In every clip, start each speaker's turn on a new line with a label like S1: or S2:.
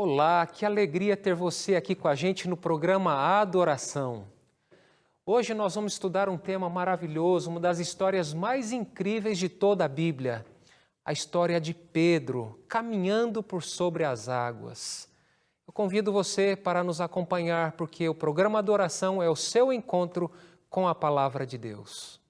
S1: Olá, que alegria ter você aqui com a gente no programa Adoração. Hoje nós vamos estudar um tema maravilhoso, uma das histórias mais incríveis de toda a Bíblia. A história de Pedro, caminhando por sobre as águas. Eu convido você para nos acompanhar, porque o programa Adoração é o seu encontro com a Palavra de Deus.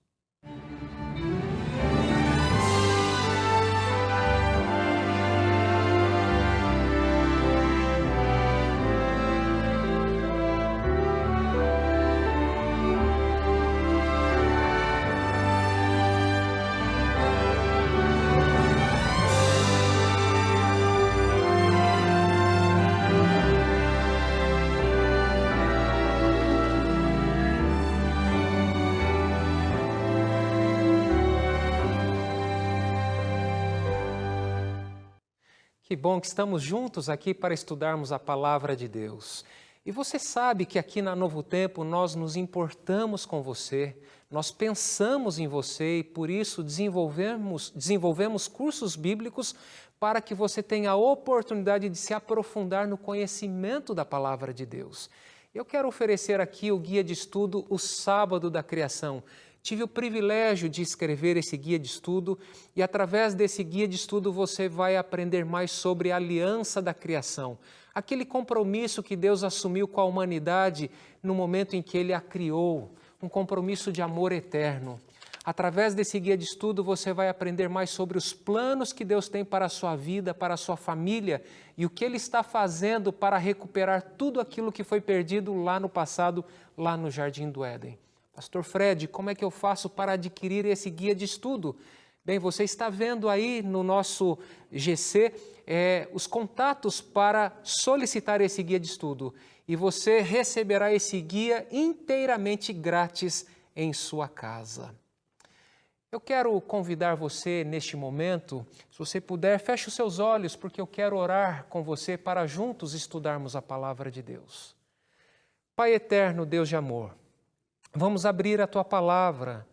S1: Que bom que estamos juntos aqui para estudarmos a Palavra de Deus. E você sabe que aqui na Novo Tempo nós nos importamos com você, nós pensamos em você e por isso desenvolvemos cursos bíblicos para que você tenha a oportunidade de se aprofundar no conhecimento da Palavra de Deus. Eu quero oferecer aqui o guia de estudo O Sábado da Criação. Tive o privilégio de escrever esse guia de estudo e através desse guia de estudo você vai aprender mais sobre a aliança da criação, aquele compromisso que Deus assumiu com a humanidade no momento em que Ele a criou, um compromisso de amor eterno. Através desse guia de estudo você vai aprender mais sobre os planos que Deus tem para a sua vida, para a sua família e o que Ele está fazendo para recuperar tudo aquilo que foi perdido lá no passado, lá no Jardim do Éden. Pastor Fred, como é que eu faço para adquirir esse guia de estudo? Bem, você está vendo aí no nosso GC os contatos para solicitar esse guia de estudo. E você receberá esse guia inteiramente grátis em sua casa. Eu quero convidar você neste momento, se você puder, feche os seus olhos, porque eu quero orar com você para juntos estudarmos a Palavra de Deus. Pai eterno, Deus de amor, vamos abrir a Tua Palavra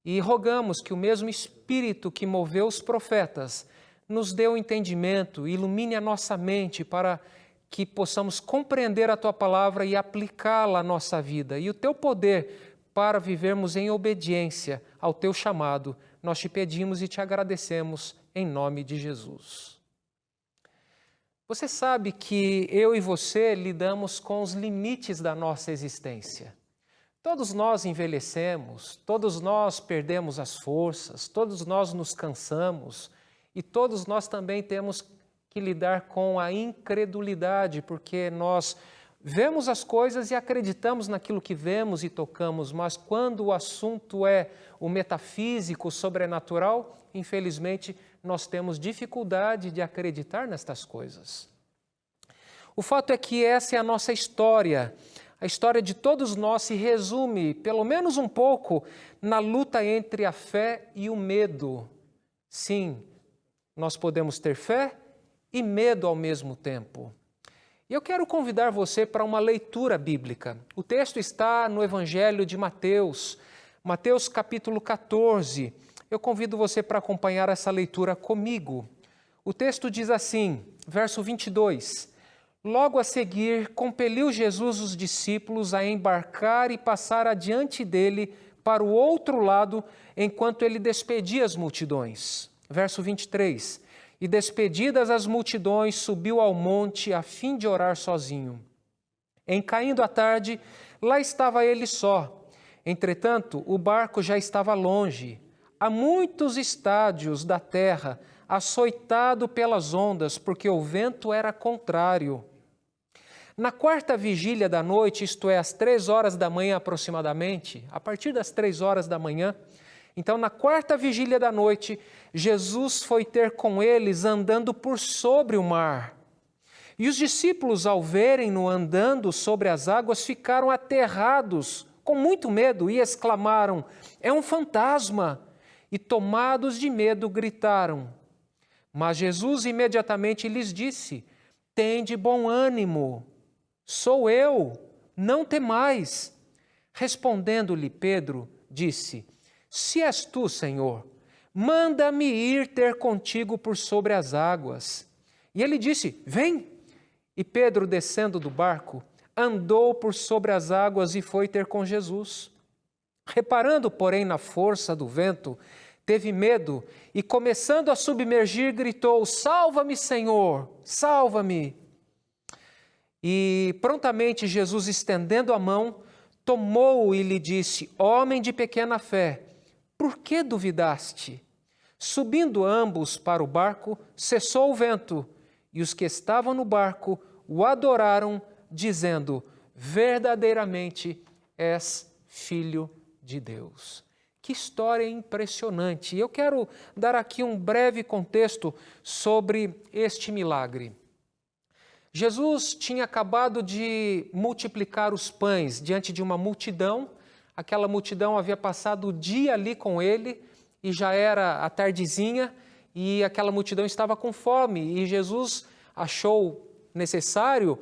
S1: e rogamos que o mesmo Espírito que moveu os profetas nos dê o entendimento, ilumine a nossa mente para que possamos compreender a Tua Palavra e aplicá-la à nossa vida. E o Teu poder para vivermos em obediência ao Teu chamado, nós te pedimos e te agradecemos em nome de Jesus. Você sabe que eu e você lidamos com os limites da nossa existência. Todos nós envelhecemos, todos nós perdemos as forças, todos nós nos cansamos e todos nós também temos que lidar com a incredulidade, porque nós vemos as coisas e acreditamos naquilo que vemos e tocamos, mas quando o assunto é o metafísico, o sobrenatural, infelizmente nós temos dificuldade de acreditar nestas coisas. O fato é que essa é a nossa história. A história de todos nós se resume, pelo menos um pouco, na luta entre a fé e o medo. Sim, nós podemos ter fé e medo ao mesmo tempo. E eu quero convidar você para uma leitura bíblica. O texto está no Evangelho de Mateus, Mateus capítulo 14. Eu convido você para acompanhar essa leitura comigo. O texto diz assim, verso 22... Logo a seguir, compeliu Jesus os discípulos a embarcar e passar adiante dele para o outro lado, enquanto ele despedia as multidões. Verso 23. E despedidas as multidões, subiu ao monte a fim de orar sozinho. Em caindo a tarde, lá estava ele só. Entretanto, o barco já estava longe, a muitos estádios da terra, açoitado pelas ondas, porque o vento era contrário. Na quarta vigília da noite, isto é, às 3 horas da manhã aproximadamente, a partir das 3 horas da manhã, então na quarta vigília da noite, Jesus foi ter com eles andando por sobre o mar. E os discípulos, ao verem-no andando sobre as águas, ficaram aterrados, com muito medo, e exclamaram, é um fantasma! E tomados de medo, gritaram. Mas Jesus imediatamente lhes disse, tende bom ânimo, sou eu, não temais. Respondendo-lhe Pedro, disse, se és tu, Senhor, manda-me ir ter contigo por sobre as águas. E ele disse, vem. E Pedro, descendo do barco, andou por sobre as águas e foi ter com Jesus. Reparando, porém, na força do vento, teve medo e, começando a submergir, gritou: "Salva-me, Senhor, salva-me!" E prontamente Jesus, estendendo a mão, tomou-o e lhe disse: "Homem de pequena fé, por que duvidaste?" Subindo ambos para o barco, cessou o vento, e os que estavam no barco o adoraram, dizendo: "Verdadeiramente és Filho de Deus." Que história impressionante! Eu quero dar aqui um breve contexto sobre este milagre. Jesus tinha acabado de multiplicar os pães diante de uma multidão. Aquela multidão havia passado o dia ali com ele e já era a tardezinha e aquela multidão estava com fome. E Jesus achou necessário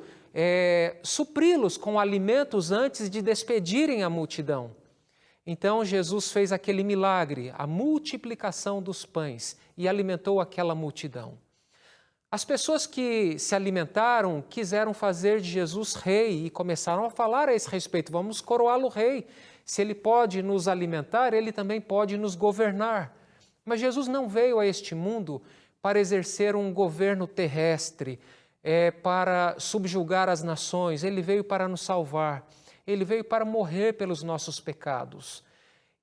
S1: supri-los com alimentos antes de despedirem a multidão. Então Jesus fez aquele milagre, a multiplicação dos pães, e alimentou aquela multidão. As pessoas que se alimentaram quiseram fazer de Jesus rei e começaram a falar a esse respeito: vamos coroá-lo rei. Se ele pode nos alimentar, ele também pode nos governar. Mas Jesus não veio a este mundo para exercer um governo terrestre, para subjugar as nações. Ele veio para nos salvar. Ele veio para morrer pelos nossos pecados.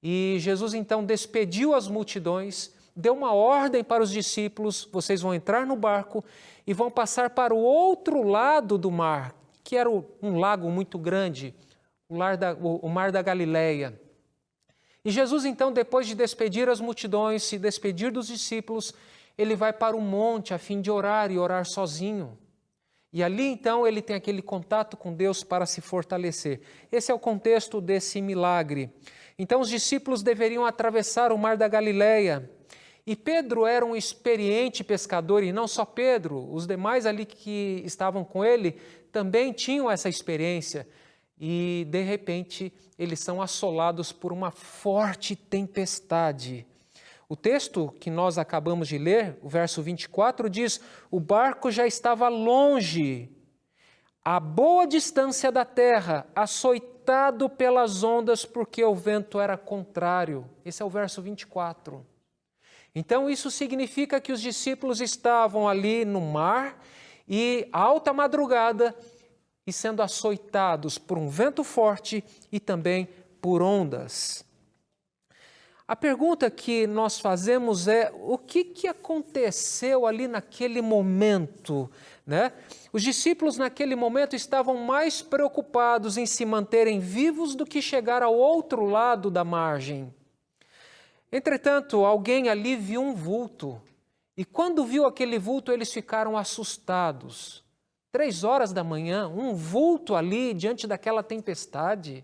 S1: E Jesus então despediu as multidões, deu uma ordem para os discípulos: vocês vão entrar no barco e vão passar para o outro lado do mar, que era um lago muito grande, o mar da Galileia. E Jesus então, depois de despedir as multidões, se despedir dos discípulos, ele vai para o monte a fim de orar e orar sozinho. E ali então ele tem aquele contato com Deus para se fortalecer. Esse é o contexto desse milagre. Então os discípulos deveriam atravessar o mar da Galileia. E Pedro era um experiente pescador, e não só Pedro, os demais ali que estavam com ele também tinham essa experiência. E de repente eles são assolados por uma forte tempestade. O texto que nós acabamos de ler, o verso 24, diz: o barco já estava longe, a boa distância da terra, açoitado pelas ondas, porque o vento era contrário. Esse é o verso 24. Então isso significa que os discípulos estavam ali no mar e alta madrugada e sendo açoitados por um vento forte e também por ondas. A pergunta que nós fazemos é: o que aconteceu ali naquele momento, né? Os discípulos naquele momento estavam mais preocupados em se manterem vivos do que chegar ao outro lado da margem. Entretanto, alguém ali viu um vulto, e quando viu aquele vulto, eles ficaram assustados. 3 horas da manhã, um vulto ali diante daquela tempestade.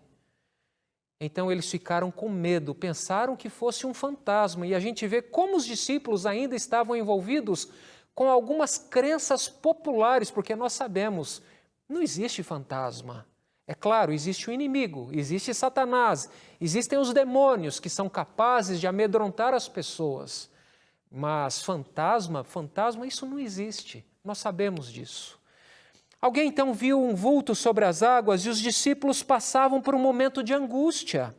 S1: Então eles ficaram com medo, pensaram que fosse um fantasma. E a gente vê como os discípulos ainda estavam envolvidos com algumas crenças populares, porque nós sabemos, não existe fantasma. É claro, existe o inimigo, existe Satanás, existem os demônios que são capazes de amedrontar as pessoas. Mas fantasma, isso não existe, nós sabemos disso. Alguém então viu um vulto sobre as águas e os discípulos passavam por um momento de angústia.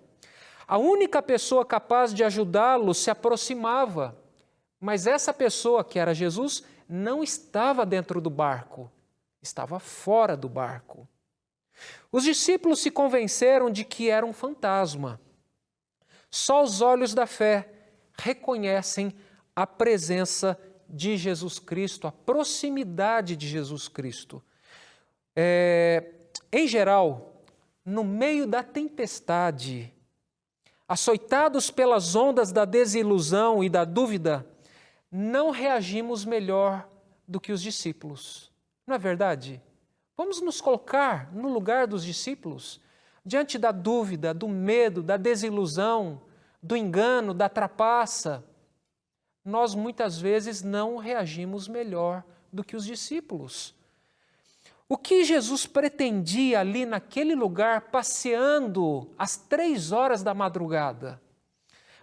S1: A única pessoa capaz de ajudá-los se aproximava, mas essa pessoa, que era Jesus, não estava dentro do barco, estava fora do barco. Os discípulos se convenceram de que era um fantasma. Só os olhos da fé reconhecem a presença de Jesus Cristo, a proximidade de Jesus Cristo. Em geral, no meio da tempestade, açoitados pelas ondas da desilusão e da dúvida, não reagimos melhor do que os discípulos. Não é verdade? Vamos nos colocar no lugar dos discípulos, diante da dúvida, do medo, da desilusão, do engano, da trapaça. Nós muitas vezes não reagimos melhor do que os discípulos. O que Jesus pretendia ali naquele lugar, passeando às 3 horas da madrugada?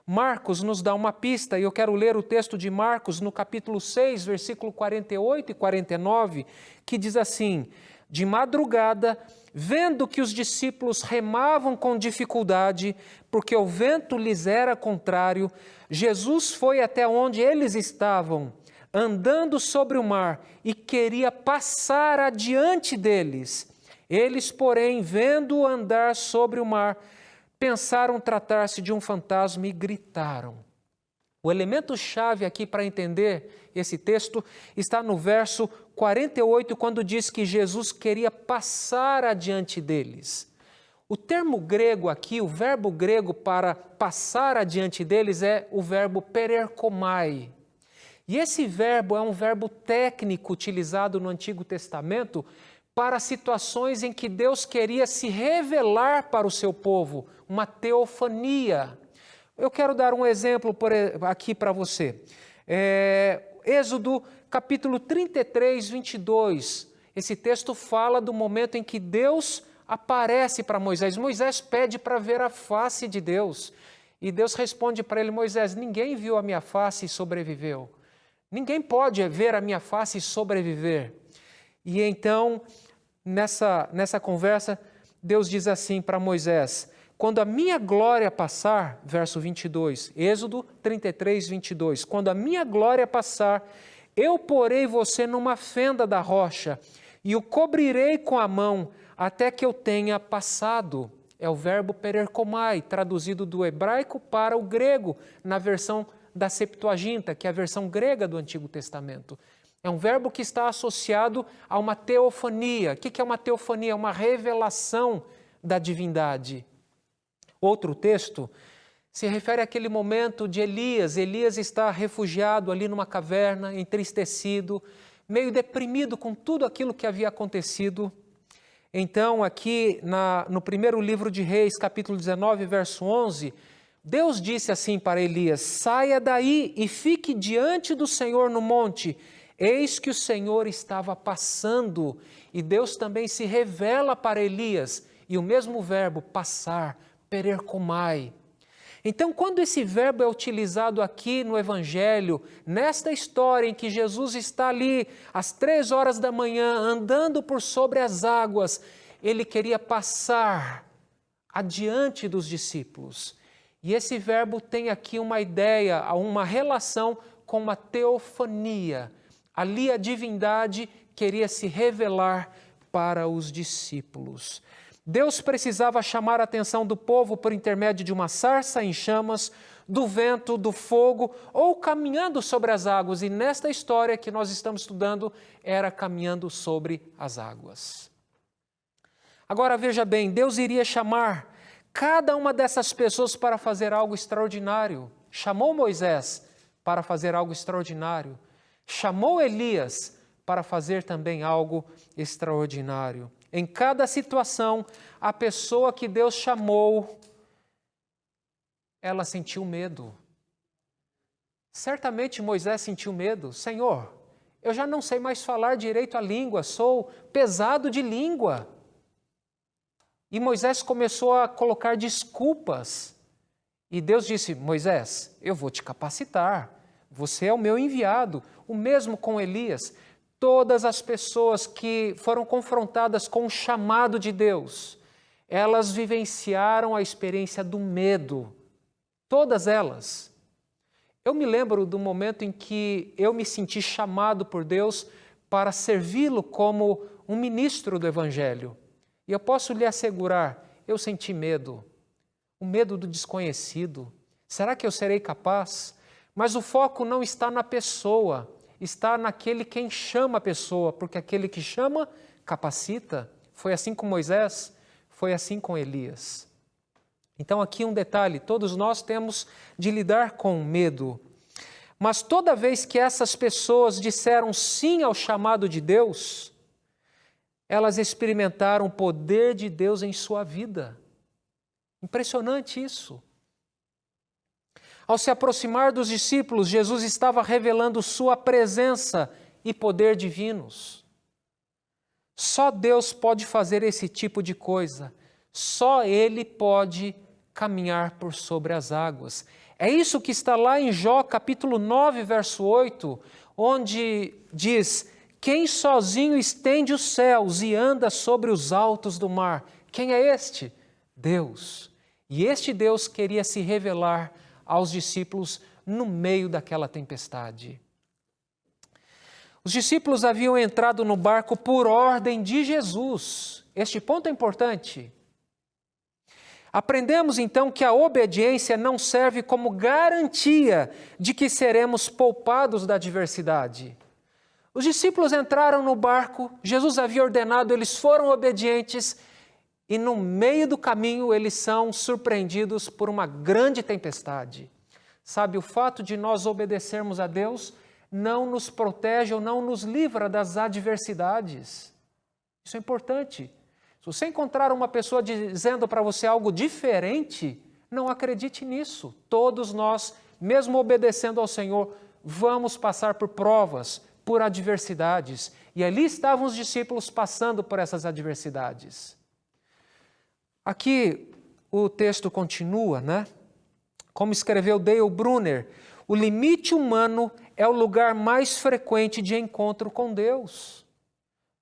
S1: Marcos nos dá uma pista, e eu quero ler o texto de Marcos no capítulo 6, versículo 48 e 49, que diz assim: de madrugada, vendo que os discípulos remavam com dificuldade, porque o vento lhes era contrário, Jesus foi até onde eles estavam, andando sobre o mar, e queria passar adiante deles. Eles, porém, vendo-o andar sobre o mar, pensaram tratar-se de um fantasma e gritaram. O elemento-chave aqui para entender esse texto está no verso 48, quando diz que Jesus queria passar adiante deles. O termo grego aqui, o verbo grego para passar adiante deles é o verbo pererkomai. E esse verbo é um verbo técnico utilizado no Antigo Testamento para situações em que Deus queria se revelar para o seu povo, uma teofania. Eu quero dar um exemplo aqui para você. Êxodo capítulo 33, 22. Esse texto fala do momento em que Deus aparece para Moisés. Moisés pede para ver a face de Deus. E Deus responde para ele: Moisés, ninguém viu a minha face e sobreviveu. Ninguém pode ver a minha face e sobreviver. E então, nessa conversa, Deus diz assim para Moisés: quando a minha glória passar, verso 22, Êxodo 33, 22, quando a minha glória passar, eu porei você numa fenda da rocha e o cobrirei com a mão até que eu tenha passado. É o verbo pererkomai, traduzido do hebraico para o grego, na versão da Septuaginta, que é a versão grega do Antigo Testamento. É um verbo que está associado a uma teofania. O que é uma teofania? É uma revelação da divindade. Outro texto se refere àquele momento de Elias. Elias está refugiado ali numa caverna, entristecido, meio deprimido com tudo aquilo que havia acontecido. Então, aqui no primeiro livro de Reis, capítulo 19, verso 11, Deus disse assim para Elias: saia daí e fique diante do Senhor no monte. Eis que o Senhor estava passando. E Deus também se revela para Elias, e o mesmo verbo, passar, pererkomai. Então, quando esse verbo é utilizado aqui no Evangelho, nesta história em que Jesus está ali, às 3 horas da manhã, andando por sobre as águas, ele queria passar adiante dos discípulos. E esse verbo tem aqui uma ideia, uma relação com uma teofania. Ali a divindade queria se revelar para os discípulos. Deus precisava chamar a atenção do povo por intermédio de uma sarça em chamas, do vento, do fogo, ou caminhando sobre as águas. E nesta história que nós estamos estudando, era caminhando sobre as águas. Agora veja bem, Deus iria chamar cada uma dessas pessoas para fazer algo extraordinário. Chamou Moisés para fazer algo extraordinário. Chamou Elias para fazer também algo extraordinário. Em cada situação, a pessoa que Deus chamou, ela sentiu medo. Certamente Moisés sentiu medo. Senhor, eu já não sei mais falar direito a língua, sou pesado de língua. E Moisés começou a colocar desculpas. E Deus disse: Moisés, eu vou te capacitar. Você é o meu enviado. O mesmo com Elias. Todas as pessoas que foram confrontadas com o chamado de Deus, elas vivenciaram a experiência do medo. Todas elas. Eu me lembro do momento em que eu me senti chamado por Deus para servi-lo como um ministro do Evangelho. E eu posso lhe assegurar, eu senti medo. O medo do desconhecido. Será que eu serei capaz? Mas o foco não está na pessoa, está naquele quem chama a pessoa, porque aquele que chama, capacita. Foi assim com Moisés, foi assim com Elias. Então aqui um detalhe, todos nós temos de lidar com medo. Mas toda vez que essas pessoas disseram sim ao chamado de Deus, elas experimentaram o poder de Deus em sua vida. Impressionante isso. Ao se aproximar dos discípulos, Jesus estava revelando sua presença e poder divinos. Só Deus pode fazer esse tipo de coisa. Só Ele pode caminhar por sobre as águas. É isso que está lá em Jó, capítulo 9, verso 8, onde diz: quem sozinho estende os céus e anda sobre os altos do mar? Quem é este? Deus. E este Deus queria se revelar aos discípulos no meio daquela tempestade. Os discípulos haviam entrado no barco por ordem de Jesus. Este ponto é importante. Aprendemos então que a obediência não serve como garantia de que seremos poupados da adversidade. Os discípulos entraram no barco, Jesus havia ordenado, eles foram obedientes e no meio do caminho eles são surpreendidos por uma grande tempestade. Sabe, o fato de nós obedecermos a Deus não nos protege ou não nos livra das adversidades. Isso é importante. Se você encontrar uma pessoa dizendo para você algo diferente, não acredite nisso. Todos nós, mesmo obedecendo ao Senhor, vamos passar por provas, por adversidades. E ali estavam os discípulos passando por essas adversidades. Aqui o texto continua, né? Como escreveu Dale Brunner, o limite humano é o lugar mais frequente de encontro com Deus.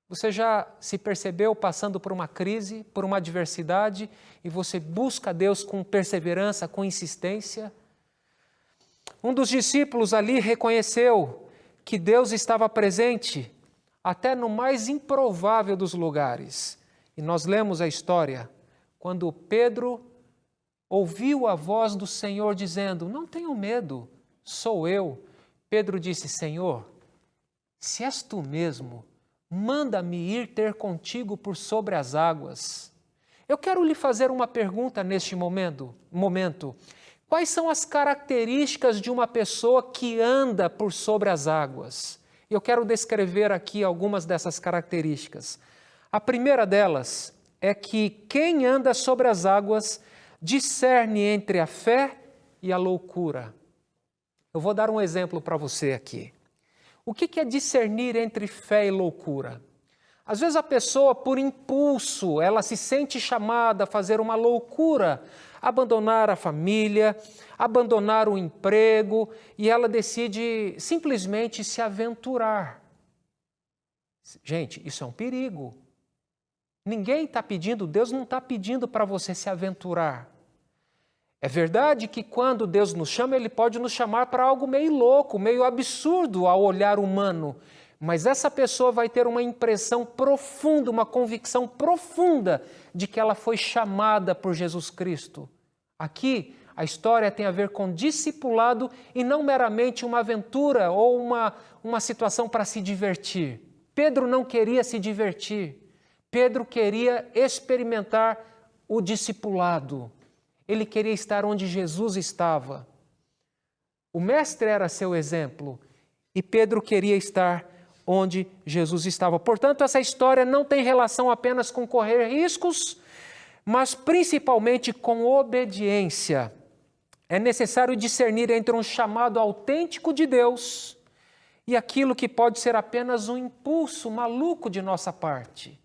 S1: Você já se percebeu passando por uma crise, por uma adversidade, e você busca Deus com perseverança, com insistência? Um dos discípulos ali reconheceu que Deus estava presente até no mais improvável dos lugares. E nós lemos a história quando Pedro ouviu a voz do Senhor dizendo: não tenham medo, sou eu. Pedro disse: Senhor, se és tu mesmo, manda-me ir ter contigo por sobre as águas. Eu quero lhe fazer uma pergunta neste momento. Quais são as características de uma pessoa que anda por sobre as águas? Eu quero descrever aqui algumas dessas características. A primeira delas é que quem anda sobre as águas discerne entre a fé e a loucura. Eu vou dar um exemplo para você aqui. O que é discernir entre fé e loucura? Às vezes a pessoa, por impulso, ela se sente chamada a fazer uma loucura, abandonar a família, abandonar o emprego, e ela decide simplesmente se aventurar. Gente, isso é um perigo. Ninguém está pedindo, Deus não está pedindo para você se aventurar. É verdade que quando Deus nos chama, Ele pode nos chamar para algo meio louco, meio absurdo ao olhar humano. Mas essa pessoa vai ter uma impressão profunda, uma convicção profunda de que ela foi chamada por Jesus Cristo. Aqui, a história tem a ver com discipulado e não meramente uma aventura ou uma situação para se divertir. Pedro não queria se divertir. Pedro queria experimentar o discipulado. Ele queria estar onde Jesus estava. O mestre era seu exemplo e Pedro queria estar onde Jesus estava. Portanto, essa história não tem relação apenas com correr riscos, mas principalmente com obediência. É necessário discernir entre um chamado autêntico de Deus e aquilo que pode ser apenas um impulso maluco de nossa parte.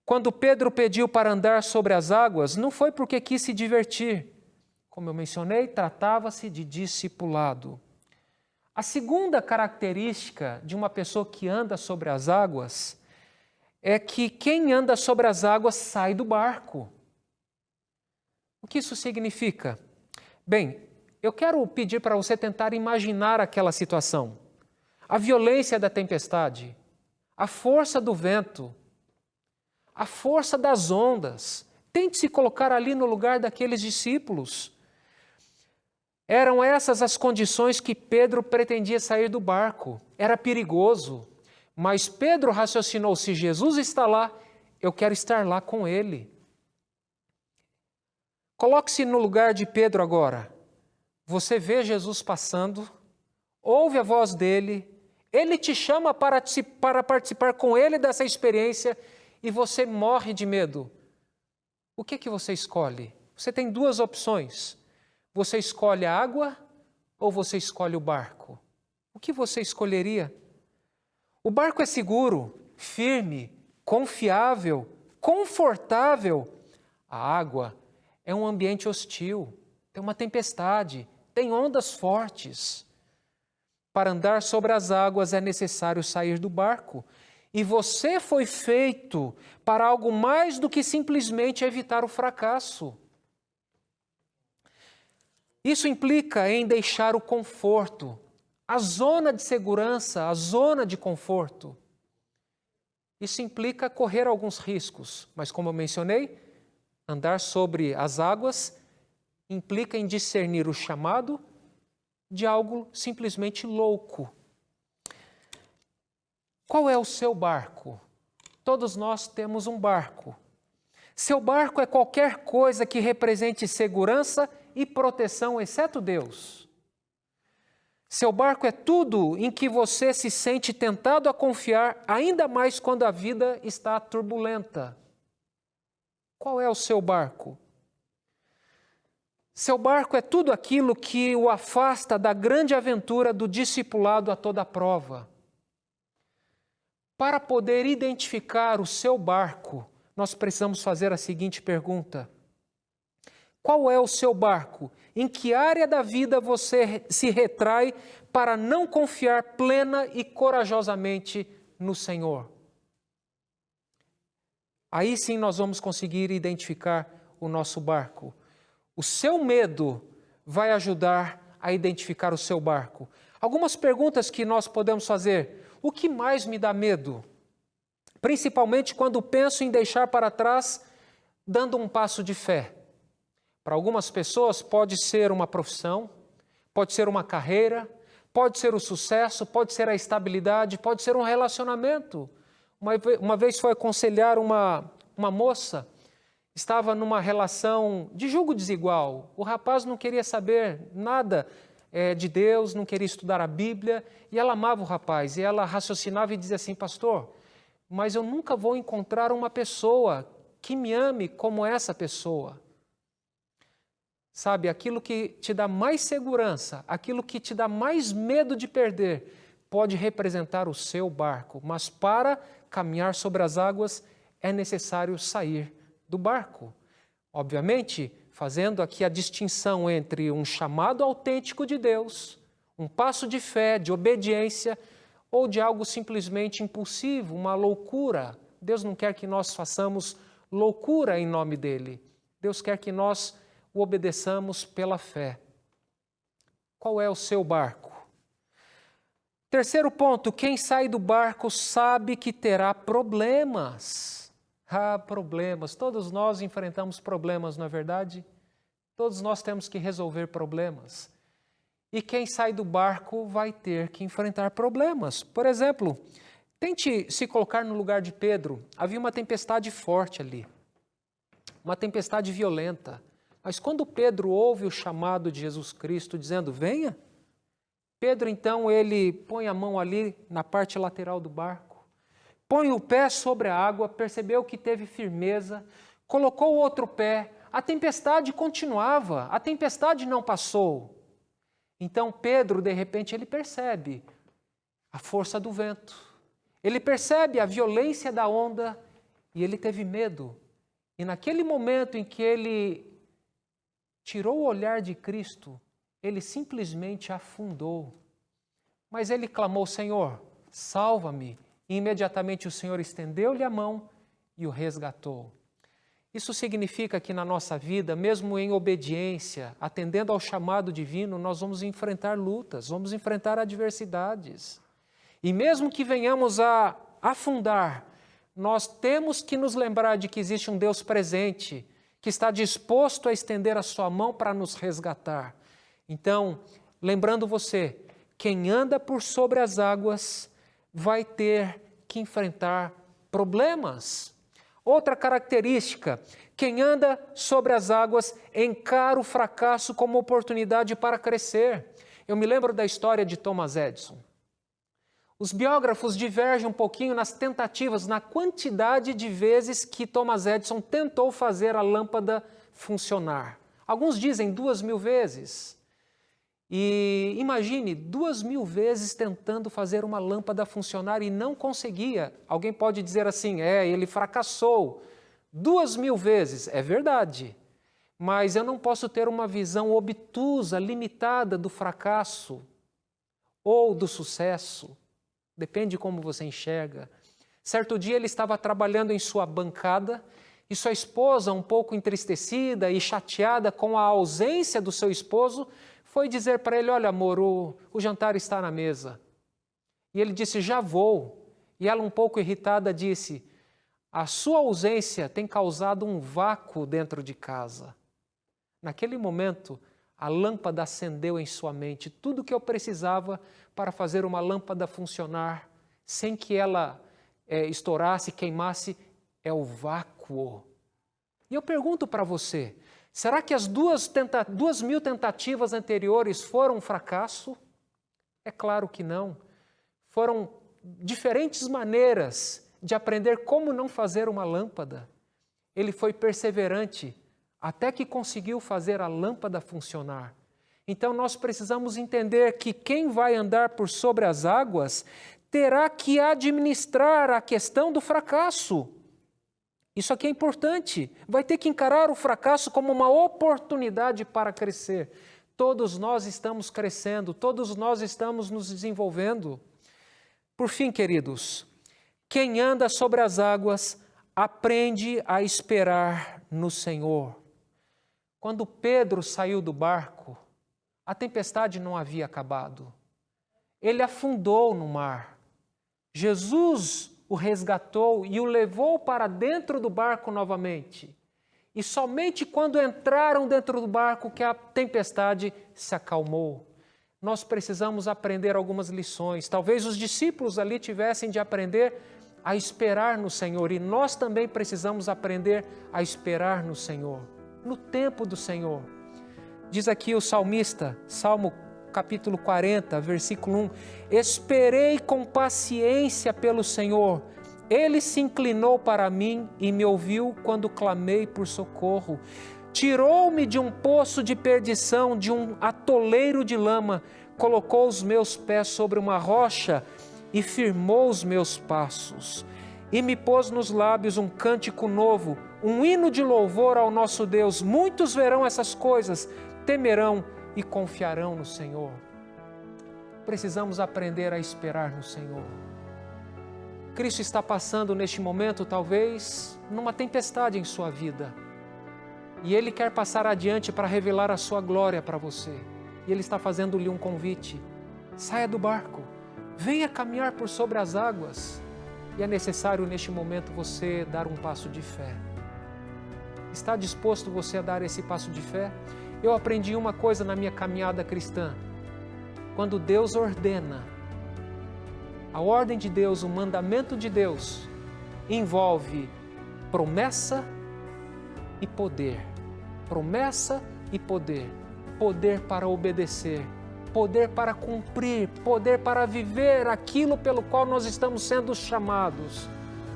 S1: Quando Pedro pediu para andar sobre as águas, não foi porque quis se divertir. Como eu mencionei, tratava-se de discipulado. A segunda característica de uma pessoa que anda sobre as águas é que quem anda sobre as águas sai do barco. O que isso significa? Bem, eu quero pedir para você tentar imaginar aquela situação. A violência da tempestade, a força do vento, a força das ondas. Tente se colocar ali no lugar daqueles discípulos. Eram essas as condições que Pedro pretendia sair do barco. Era perigoso, mas Pedro raciocinou: se Jesus está lá, eu quero estar lá com ele. Coloque-se no lugar de Pedro agora. Você vê Jesus passando, ouve a voz dele, ele te chama para participar com ele dessa experiência e você morre de medo. O que você escolhe? Você tem duas opções. Você escolhe a água ou você escolhe o barco? O que você escolheria? O barco é seguro, firme, confiável, confortável. A água é um ambiente hostil, tem uma tempestade, tem ondas fortes. Para andar sobre as águas é necessário sair do barco. E você foi feito para algo mais do que simplesmente evitar o fracasso. Isso implica em deixar o conforto, a zona de segurança, a zona de conforto. Isso implica correr alguns riscos, mas como eu mencionei, andar sobre as águas implica em discernir o chamado de algo simplesmente louco. Qual é o seu barco? Todos nós temos um barco. Seu barco é qualquer coisa que represente segurança e proteção, exceto Deus. Seu barco é tudo em que você se sente tentado a confiar, ainda mais quando a vida está turbulenta. Qual é o seu barco? Seu barco é tudo aquilo que o afasta da grande aventura do discipulado a toda prova. Para poder identificar o seu barco, nós precisamos fazer a seguinte pergunta: qual é o seu barco? Em que área da vida você se retrai para não confiar plena e corajosamente no Senhor? Aí sim nós vamos conseguir identificar o nosso barco. O seu medo vai ajudar a identificar o seu barco. Algumas perguntas que nós podemos fazer. O que mais me dá medo? Principalmente quando penso em deixar para trás, dando um passo de fé. Para algumas pessoas pode ser uma profissão, pode ser uma carreira, pode ser o sucesso, pode ser a estabilidade, pode ser um relacionamento. Uma vez foi aconselhar uma moça, estava numa relação de julgo desigual. O rapaz não queria saber nada de Deus, não queria estudar a Bíblia, e ela amava o rapaz, e ela raciocinava e dizia assim: pastor, mas eu nunca vou encontrar uma pessoa que me ame como essa pessoa. Sabe, aquilo que te dá mais segurança, aquilo que te dá mais medo de perder, pode representar o seu barco, mas para caminhar sobre as águas é necessário sair do barco. Obviamente, fazendo aqui a distinção entre um chamado autêntico de Deus, um passo de fé, de obediência, ou de algo simplesmente impulsivo, uma loucura. Deus não quer que nós façamos loucura em nome dele. Deus quer que nós o obedeçamos pela fé. Qual é o seu barco? Terceiro ponto, quem sai do barco sabe que terá problemas. Problemas. Todos nós enfrentamos problemas, não é verdade? Todos nós temos que resolver problemas. E quem sai do barco vai ter que enfrentar problemas. Por exemplo, tente se colocar no lugar de Pedro. Havia uma tempestade forte ali, uma tempestade violenta. Mas quando Pedro ouve o chamado de Jesus Cristo dizendo, venha, Pedro então ele põe a mão ali na parte lateral do barco, põe o pé sobre a água, percebeu que teve firmeza, colocou o outro pé, a tempestade continuava, a tempestade não passou. Então Pedro, de repente, ele percebe a força do vento, ele percebe a violência da onda e ele teve medo. E naquele momento em que ele tirou o olhar de Cristo, ele simplesmente afundou. Mas ele clamou, Senhor, salva-me. E imediatamente o Senhor estendeu-lhe a mão e o resgatou. Isso significa que na nossa vida, mesmo em obediência, atendendo ao chamado divino, nós vamos enfrentar lutas, vamos enfrentar adversidades. E mesmo que venhamos a afundar, nós temos que nos lembrar de que existe um Deus presente, que está disposto a estender a sua mão para nos resgatar. Então, lembrando você, quem anda por sobre as águas vai ter que enfrentar problemas. Outra característica, quem anda sobre as águas encara o fracasso como oportunidade para crescer. Eu me lembro da história de Thomas Edison. Os biógrafos divergem um pouquinho nas tentativas, na quantidade de vezes que Thomas Edison tentou fazer a lâmpada funcionar. Alguns dizem 2.000 vezes. E imagine, 2.000 vezes tentando fazer uma lâmpada funcionar e não conseguia. Alguém pode dizer assim, ele fracassou. 2.000 vezes, é verdade. mas eu não posso ter uma visão obtusa, limitada do fracasso ou do sucesso. Depende de como você enxerga. Certo dia ele estava trabalhando em sua bancada e sua esposa, um pouco entristecida e chateada com a ausência do seu esposo, foi dizer para ele: olha, amor, o jantar está na mesa. E ele disse: já vou. E ela, um pouco irritada, disse: a sua ausência tem causado um vácuo dentro de casa. Naquele momento, a lâmpada acendeu em sua mente. Tudo o que eu precisava para fazer uma lâmpada funcionar sem que ela estourasse, queimasse, é o vácuo. E eu pergunto para você, será que as 2.000 tentativas anteriores foram um fracasso? É claro que não. Foram diferentes maneiras de aprender como não fazer uma lâmpada. Ele foi perseverante até que conseguiu fazer a lâmpada funcionar. Então nós precisamos entender que quem vai andar por sobre as águas terá que administrar a questão do fracasso. Isso aqui é importante. Vai ter que encarar o fracasso como uma oportunidade para crescer. Todos nós estamos crescendo, todos nós estamos nos desenvolvendo. Por fim, queridos, quem anda sobre as águas aprende a esperar no Senhor. Quando Pedro saiu do barco, a tempestade não havia acabado. Ele afundou no mar. Jesus o resgatou e o levou para dentro do barco novamente. E somente quando entraram dentro do barco que a tempestade se acalmou. Nós precisamos aprender algumas lições. Talvez os discípulos ali tivessem de aprender a esperar no Senhor. E nós também precisamos aprender a esperar no Senhor, no tempo do Senhor. Diz aqui o salmista, Salmo capítulo 40, versículo 1. Esperei com paciência pelo Senhor. Ele se inclinou para mim e me ouviu quando clamei por socorro. Tirou-me de um poço de perdição, de um atoleiro de lama, colocou os meus pés sobre uma rocha e firmou os meus passos. E me pôs nos lábios um cântico novo, um hino de louvor ao nosso Deus. Muitos verão essas coisas, temerão e confiarão no Senhor. Precisamos aprender a esperar no Senhor. Cristo está passando neste momento, talvez, numa tempestade em sua vida. E Ele quer passar adiante para revelar a sua glória para você. E Ele está fazendo-lhe um convite. Saia do barco, venha caminhar por sobre as águas. E é necessário neste momento você dar um passo de fé. Está disposto você a dar esse passo de fé? Eu aprendi uma coisa na minha caminhada cristã. Quando Deus ordena, a ordem de Deus, o mandamento de Deus, envolve promessa e poder. Promessa e poder. Poder para obedecer, poder para cumprir, poder para viver aquilo pelo qual nós estamos sendo chamados.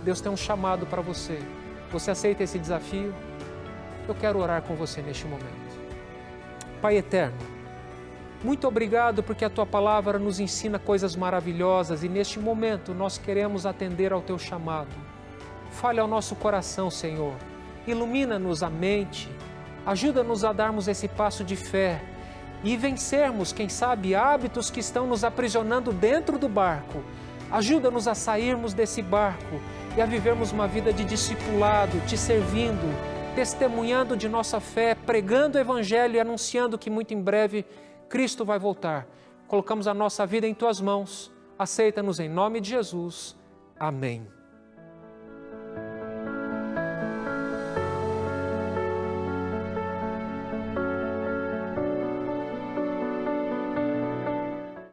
S1: Deus tem um chamado para você. Você aceita esse desafio? Eu quero orar com você neste momento. Pai eterno, muito obrigado porque a Tua palavra nos ensina coisas maravilhosas e neste momento nós queremos atender ao Teu chamado. Fale ao nosso coração, Senhor. Ilumina-nos a mente, ajuda-nos a darmos esse passo de fé e vencermos, quem sabe, hábitos que estão nos aprisionando dentro do barco. Ajuda-nos a sairmos desse barco e a vivermos uma vida de discipulado, Te servindo, testemunhando de nossa fé, pregando o Evangelho e anunciando que muito em breve Cristo vai voltar. Colocamos a nossa vida em Tuas mãos. Aceita-nos em nome de Jesus. Amém.